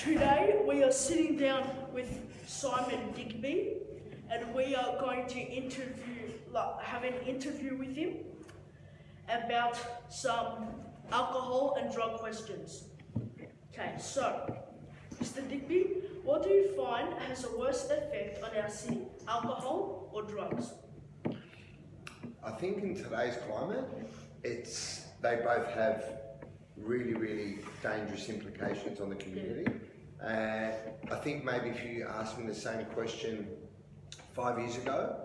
Today we are sitting down with Simon Digby and we are going to have an interview with him about some alcohol and drug questions. Okay, so Mr. Digby, what do you find has the worst effect on our city, alcohol or drugs? I think in today's climate, they both have really dangerous implications on the community. I think maybe if you asked me the same question 5 years ago,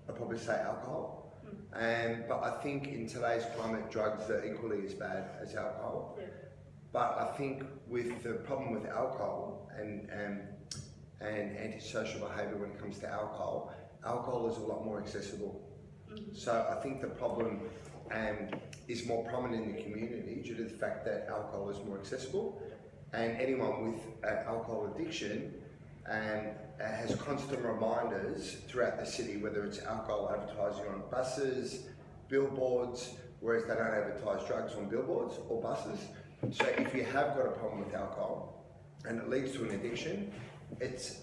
I'd probably say alcohol. But I think in today's climate, drugs are equally as bad as alcohol. Yeah. But I think with the problem with alcohol and antisocial behaviour when it comes to alcohol is a lot more accessible. So I think the problem is more prominent in the community due to the fact that alcohol is more accessible, and anyone with alcohol addiction has constant reminders throughout the city, whether it's alcohol advertising on buses, billboards, whereas they don't advertise drugs on billboards or buses. So if you have got a problem with alcohol and it leads to an addiction, it's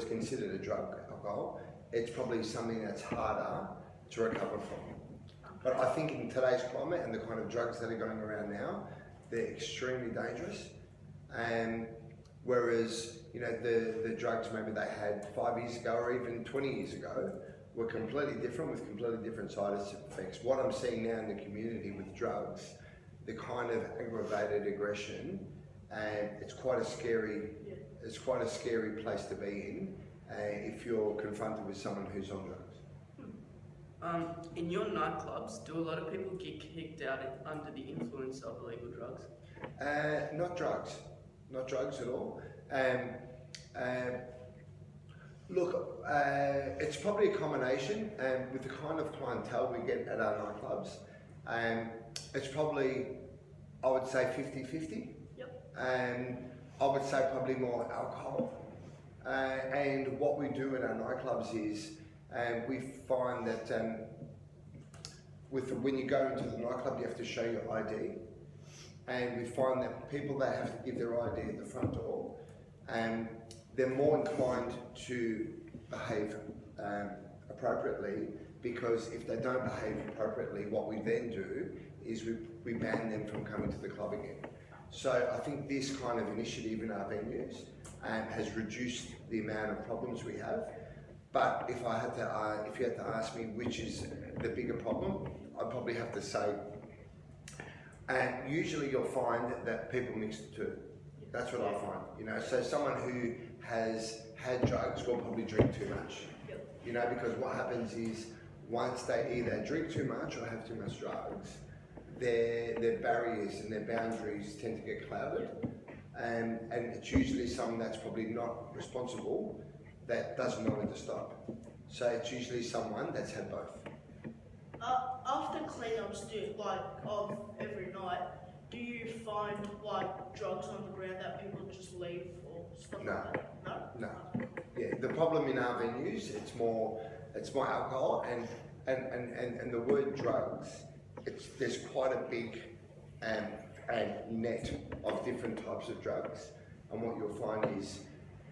considered a drug, alcohol. It's probably something that's harder to recover from. But I think in today's climate and the kind of drugs that are going around now, they're extremely dangerous. Whereas, you know, the drugs maybe they had 5 years ago or even 20 years ago were completely different with completely different side effects. What I'm seeing now in the community with drugs, the kind of aggravated aggression, it's quite a scary place to be in if you're confronted with someone who's on drugs. In your nightclubs, do a lot of people get kicked out under the influence of illegal drugs? Not drugs at all. Look, it's probably a combination with the kind of clientele we get at our nightclubs. It's probably, I would say 50-50. Yep. I would say probably more alcohol. And what we do in our nightclubs is we find that when you go into the nightclub, you have to show your ID. And we find that people that have to give their ID at the front door, they're more inclined to behave appropriately, because if they don't behave appropriately, what we then do is we ban them from coming to the club again. So I think this kind of initiative in our venues has reduced the amount of problems we have. But if you had to ask me which is the bigger problem, I'd probably have to say, usually you'll find that people mix the two. That's what I find. You know, so someone who has had drugs will probably drink too much. You know, because what happens is once they either drink too much or have too much drugs, their barriers and their boundaries tend to get clouded, and it's usually someone that's probably not responsible that doesn't know when to stop. So it's usually someone that's had both. After cleanups of every night, do you find drugs on the ground that people just leave or stuff like that? No. Yeah, the problem in our venues, it's more alcohol and the word drugs. There's quite a big net of different types of drugs, and what you'll find is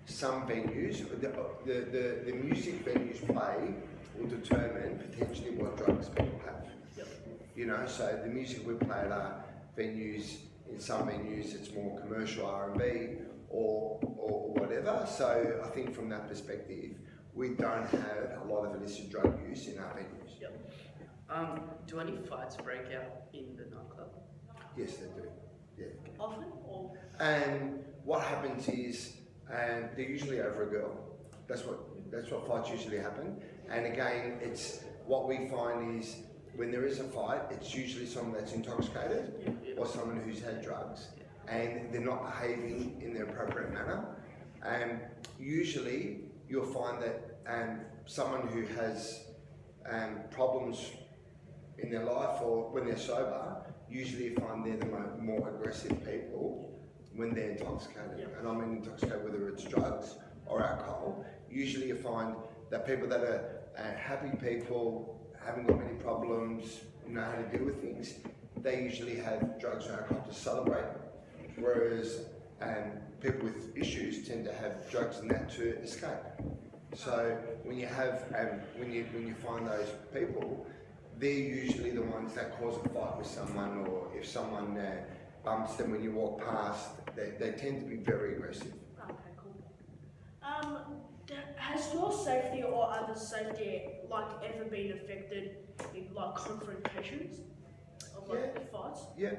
some venues, the music venues play will determine potentially what drugs people have. Yep. You know, so the music we play at our venues, in some venues it's more commercial R&B or whatever. So I think from that perspective, we don't have a lot of illicit drug use in our venues. Yep. Do any fights break out in the nightclub? Yes, they do. Yeah. Often or? And what happens is, they're usually over a girl. That's what fights usually happen. And again, it's what we find is when there is a fight, it's usually someone that's intoxicated or someone who's had drugs, and they're not behaving in the appropriate manner. Usually, you'll find that someone who has problems in their life or when they're sober, usually you find they're the more aggressive people when they're intoxicated. Yep. And I mean intoxicated whether it's drugs or alcohol. Usually you find that people that are happy people, haven't got many problems, know how to deal with things, they usually have drugs or alcohol to celebrate. Whereas people with issues tend to have drugs and that to escape. So when you have when you find those people, they're usually the ones that cause a fight with someone, or if someone bumps them when you walk past, they tend to be very aggressive. Okay, cool. Has your safety or others' safety ever been affected in confrontations of fights? Yeah,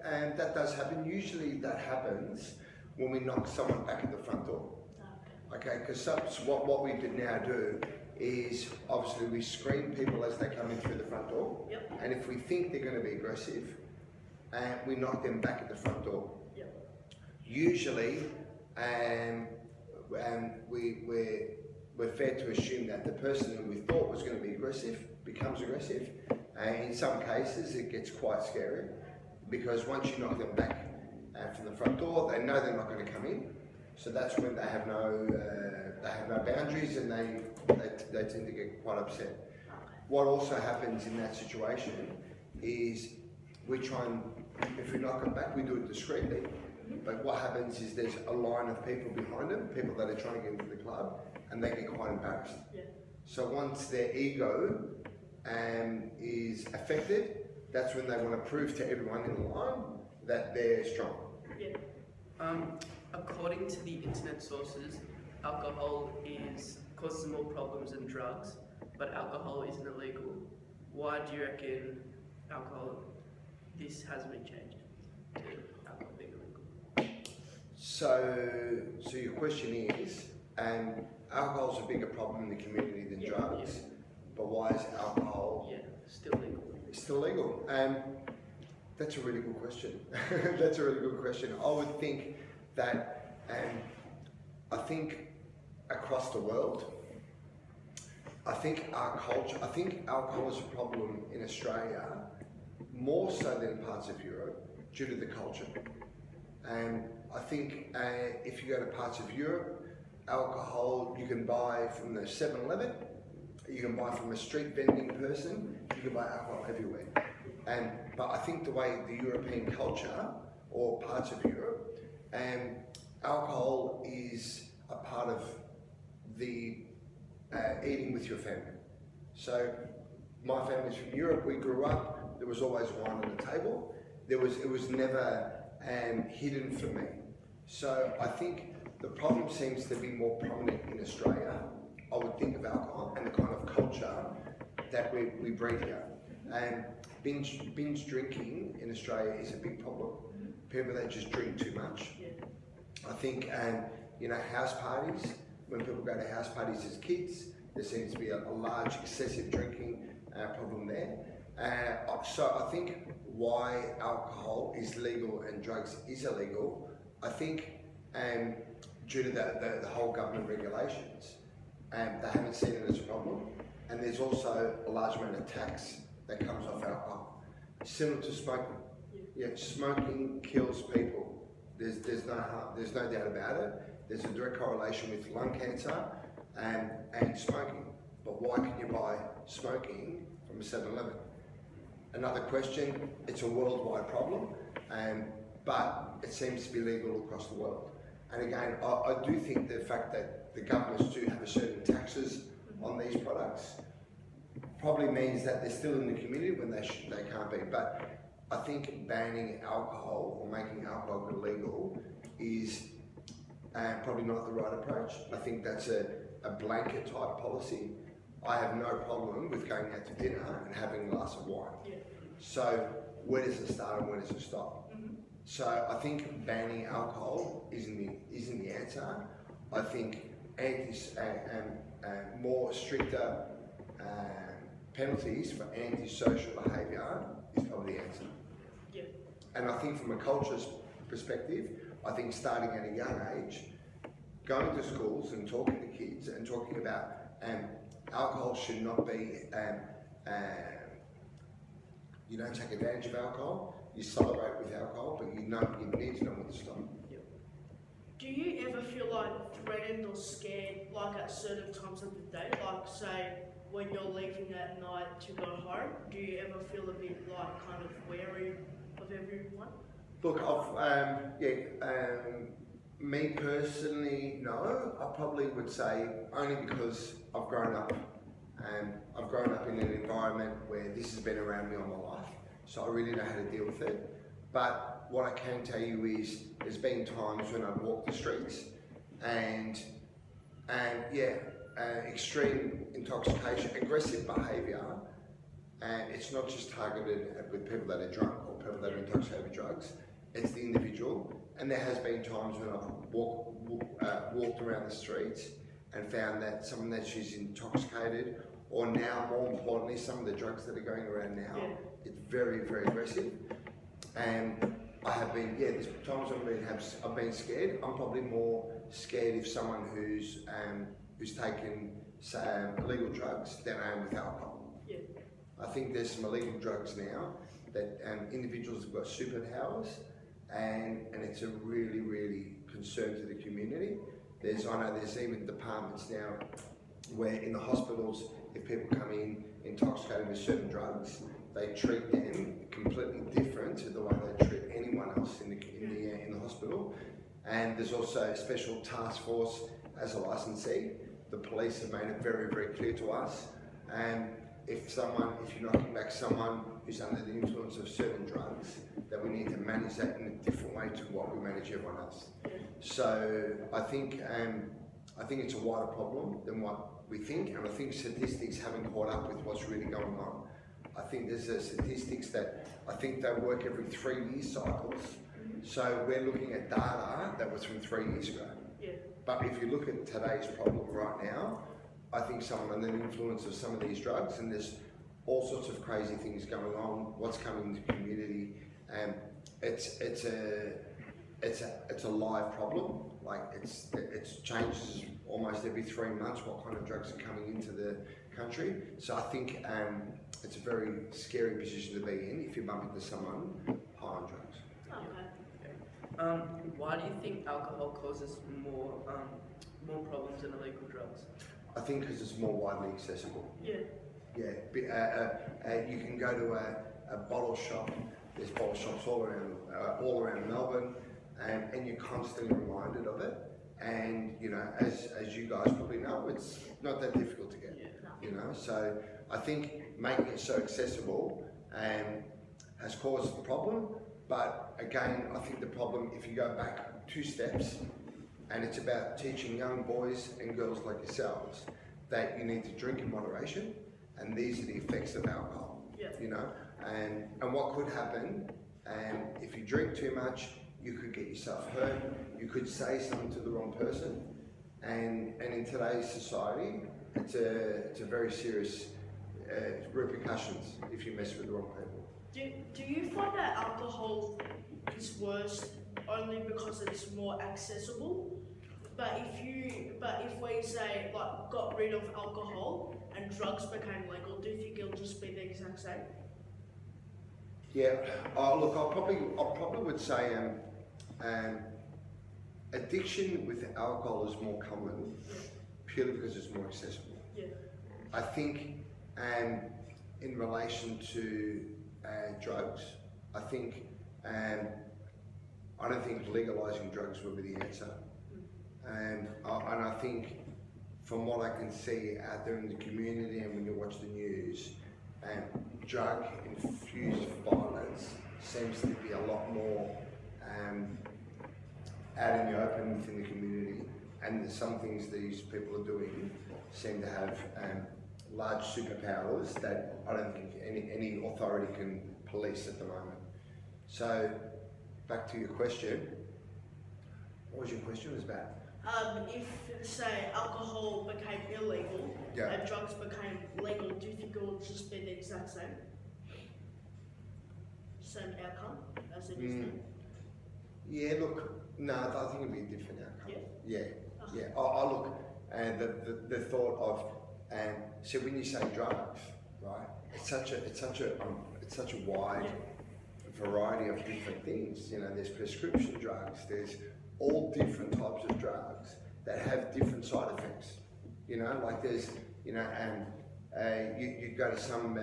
and that does happen. Usually that happens when we knock someone back at the front door. Okay, because what we now do is obviously we screen people as they come in through the front door, and if we think they're going to be aggressive, we knock them back at the front door. Usually, we're fair to assume that the person who we thought was going to be aggressive becomes aggressive, and in some cases it gets quite scary, because once you knock them back from the front door, they know they're not going to come in. So that's when they have no boundaries, and they tend to get quite upset. What also happens in that situation is we try and, if we knock them back, we do it discreetly. But what happens is there's a line of people behind them, people that are trying to get into the club, and they get quite embarrassed. So once their ego is affected, that's when they want to prove to everyone in the line that they're strong. According to the internet sources, alcohol causes more problems than drugs, but alcohol isn't illegal. Why do you reckon this hasn't been changed to alcohol being illegal? So your question is, alcohol's a bigger problem in the community than drugs, but why is alcohol still legal? Still legal? That's a really good question. That's a really good question. I would think that, I think across the world, I think our culture, I think alcohol is a problem in Australia more so than in parts of Europe due to the culture. I think if you go to parts of Europe, alcohol you can buy from the 7-Eleven, you can buy from a street vending person, you can buy alcohol everywhere. But I think the way the European culture, or parts of Europe, alcohol is a part of the eating with your family. So my family's from Europe, we grew up, there was always wine on the table. It was never hidden from me. So I think the problem seems to be more prominent in Australia. I would think of alcohol and the kind of culture that we breed here. Binge drinking in Australia is a big problem. People that just drink too much. I think, house parties, when people go to house parties as kids, there seems to be a large excessive drinking problem there. So I think why alcohol is legal and drugs is illegal, I think due to the whole government regulations, they haven't seen it as a problem. And there's also a large amount of tax that comes off alcohol. Similar to smoking. Smoking kills people. There's no harm, there's no doubt about it. There's a direct correlation with lung cancer and smoking. But why can you buy smoking from a 7-Eleven? Another question, it's a worldwide problem, but it seems to be legal across the world. And again, I do think the fact that the governments do have a certain taxes on these products probably means that they're still in the community when they can't be. But I think banning alcohol or making alcohol illegal is probably not the right approach. I think that's a blanket type policy. I have no problem with going out to dinner and having a glass of wine. So where does it start and where does it stop? So I think banning alcohol isn't the answer. I think more stricter penalties for antisocial behaviour is probably the answer. And I think from a culture's perspective, I think starting at a young age, going to schools and talking to kids and talking about alcohol should not be, you don't take advantage of alcohol, you celebrate with alcohol, but you need to know when to stop. Do you ever feel threatened or scared at certain times of the day? Say when you're leaving at night to go home, do you ever feel a bit kind of wary of everyone? Look, me personally, no. I probably would say only because I've grown up. I've grown up in an environment where this has been around me all my life, so I really know how to deal with it. But what I can tell you is, there's been times when I've walked the streets and extreme intoxication, aggressive behaviour, and it's not just targeted with people that are drunk or people that are intoxicated with drugs. It's the individual, and there has been times when I've walked around the streets and found that someone that she's intoxicated, or now more importantly, some of the drugs that are going around now, it's very, very aggressive. And I have been, there's times I've been scared. I'm probably more scared if someone who's taken illegal drugs than I am with alcohol. Yeah. I think there's some illegal drugs now that individuals have got superpowers, and it's a really, really concern to the community. I know there's even departments now where in the hospitals, if people come in intoxicated with certain drugs, they treat them completely different to the way they treat anyone else in the hospital. And there's also a special task force as a licensee. The police have made it very, very clear to us. And if you're knocking back someone who's under the influence of certain drugs, that we need to manage that in a different way to what we manage everyone else. So I think it's a wider problem than what we think, and I think statistics haven't caught up with what's really going on. I think there's statistics that I think they work every 3-year cycles. So we're looking at data that was from 3 years ago. Yeah. But if you look at today's problem right now, I think someone under the influence of some of these drugs, and there's all sorts of crazy things going on, what's coming into the community, it's a live problem. Like it changes almost every 3 months what kind of drugs are coming into the country. So I think it's a very scary position to be in if you bump into someone high on drugs. Okay. Why do you think alcohol causes more problems than illegal drugs? I think because it's more widely accessible. Yeah. Yeah, you can go to a bottle shop. There's bottle shops all around Melbourne, and you're constantly reminded of it. And you know, as you guys probably know, it's not that difficult to get. You know, so I think making it so accessible has caused a problem. But again, I think the problem, if you go back 2 steps, and it's about teaching young boys and girls like yourselves that you need to drink in moderation, and these are the effects of alcohol. Yeah. You know, and what could happen, if you drink too much, you could get yourself hurt. You could say something to the wrong person, and in today's society, it's a very serious repercussions if you mess with the wrong people. Do you find that alcohol is worse only because it's more accessible? But if we say like got rid of alcohol and drugs became legal, do you think it'll just be the exact same? Yeah. Look, I probably would say addiction with alcohol is more common purely because it's more accessible. Yeah. I think in relation to drugs, I don't think legalising drugs will be the answer. And I think from what I can see out there in the community and when you watch the news, drug-infused violence seems to be a lot more out in the open within the community, and some things these people are doing seem to have large superpowers that I don't think any authority can police at the moment. So, back to your question. What was your question? It was about? If say alcohol became illegal and drugs became legal, do you think it will just be the exact same outcome as it is now? Yeah, look, no, I think it'd be a different outcome. Yeah. Yeah. I look, and the thought of, so when you say drugs, right? It's such a wide variety of different things. You know, there's prescription drugs. There's all different types of drugs that have different side effects. You know, like there's, you know, you go to some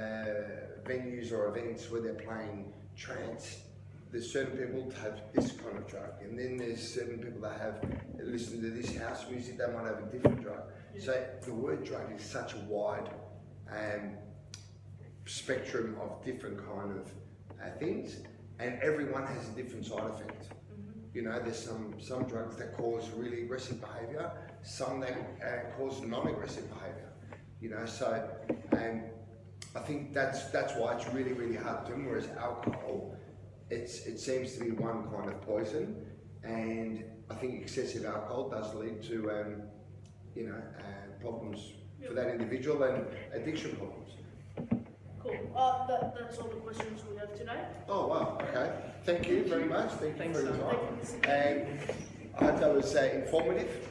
venues or events where they're playing trance there's certain people that have this kind of drug, and then there's certain people that have listen to this house music, they might have a different drug. Yeah. So the word drug is such a wide spectrum of different kind of things, and everyone has a different side effect. You know, there's some drugs that cause really aggressive behaviour, some that cause non-aggressive behaviour. You know, so I think that's why it's really, really hard to do. Whereas alcohol, it seems to be one kind of poison, and I think excessive alcohol does lead to problems for that individual and addiction problems. Cool. That's all the questions we have today. Oh wow, okay. Thank you very much. Thank you Thanks, for your Simon. time. And I hope that was informative.